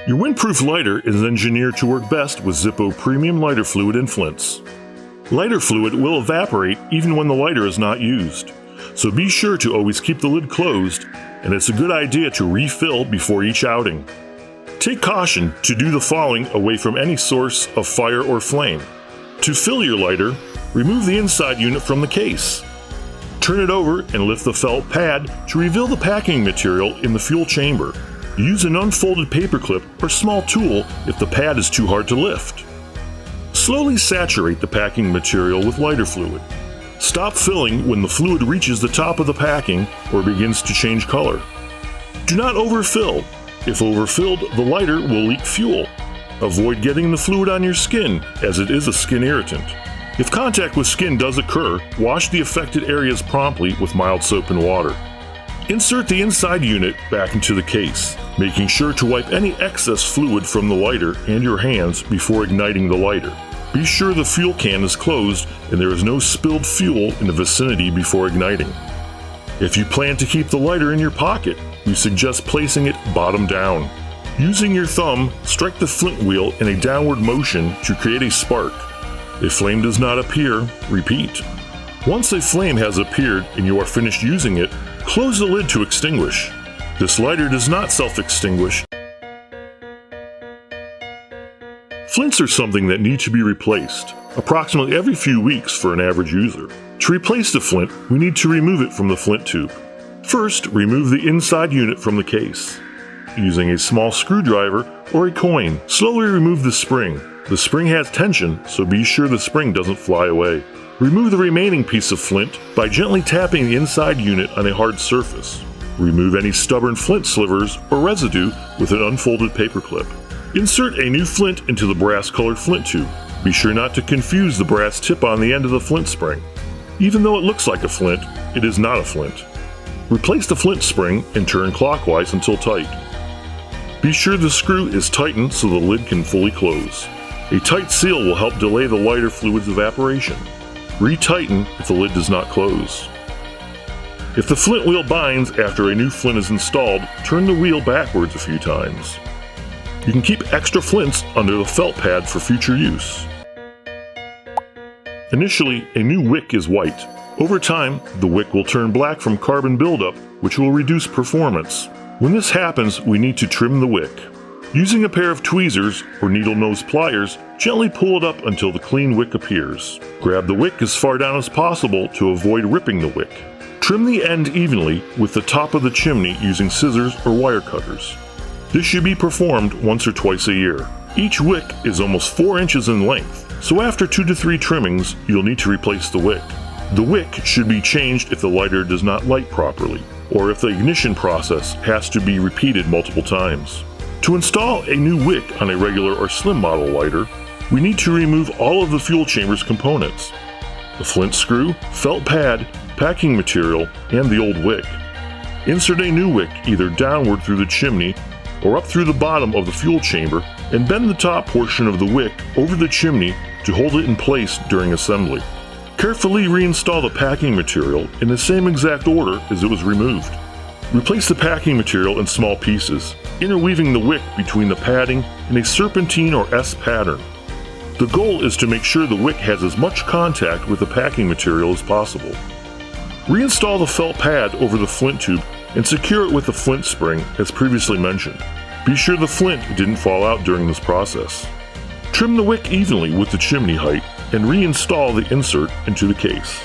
Your windproof lighter is engineered to work best with Zippo premium lighter fluid and flints. Lighter fluid will evaporate even when the lighter is not used, so be sure to always keep the lid closed, and it's a good idea to refill before each outing. Take caution to do the following away from any source of fire or flame. To fill your lighter, remove the inside unit from the case. Turn it over and lift the felt pad to reveal the packing material in the fuel chamber. Use an unfolded paperclip or small tool if the pad is too hard to lift. Slowly saturate the packing material with lighter fluid. Stop filling when the fluid reaches the top of the packing or begins to change color. Do not overfill. If overfilled, the lighter will leak fuel. Avoid getting the fluid on your skin, as it is a skin irritant. If contact with skin does occur, wash the affected areas promptly with mild soap and water. Insert the inside unit back into the case, making sure to wipe any excess fluid from the lighter and your hands before igniting the lighter. Be sure the fuel can is closed and there is no spilled fuel in the vicinity before igniting. If you plan to keep the lighter in your pocket, we suggest placing it bottom down. Using your thumb, strike the flint wheel in a downward motion to create a spark. If flame does not appear, repeat. Once a flame has appeared and you are finished using it, close the lid to extinguish. This lighter does not self-extinguish. Flints are something that need to be replaced, approximately every few weeks for an average user. To replace the flint, we need to remove it from the flint tube. First, remove the inside unit from the case. Using a small screwdriver or a coin, slowly remove the spring. The spring has tension, so be sure the spring doesn't fly away. Remove the remaining piece of flint by gently tapping the inside unit on a hard surface. Remove any stubborn flint slivers or residue with an unfolded paperclip. Insert a new flint into the brass-colored flint tube. Be sure not to confuse the brass tip on the end of the flint spring. Even though it looks like a flint, it is not a flint. Replace the flint spring and turn clockwise until tight. Be sure the screw is tightened so the lid can fully close. A tight seal will help delay the lighter fluid's evaporation. Retighten if the lid does not close. If the flint wheel binds after a new flint is installed, turn the wheel backwards a few times. You can keep extra flints under the felt pad for future use. Initially, a new wick is white. Over time, the wick will turn black from carbon buildup, which will reduce performance. When this happens, we need to trim the wick. Using a pair of tweezers or needle nose pliers, gently pull it up until the clean wick appears. Grab the wick as far down as possible to avoid ripping the wick. Trim the end evenly with the top of the chimney using scissors or wire cutters. This should be performed once or twice a year. Each wick is almost 4 inches in length, so after 2 to 3 trimmings, you'll need to replace the wick. The wick should be changed if the lighter does not light properly, or if the ignition process has to be repeated multiple times. To install a new wick on a regular or slim model lighter, we need to remove all of the fuel chamber's components: the flint screw, felt pad, packing material, and the old wick. Insert a new wick either downward through the chimney or up through the bottom of the fuel chamber and bend the top portion of the wick over the chimney to hold it in place during assembly. Carefully reinstall the packing material in the same exact order as it was removed. Replace the packing material in small pieces, interweaving the wick between the padding in a serpentine or S pattern. The goal is to make sure the wick has as much contact with the packing material as possible. Reinstall the felt pad over the flint tube and secure it with the flint spring as previously mentioned. Be sure the flint didn't fall out during this process. Trim the wick evenly with the chimney height and reinstall the insert into the case.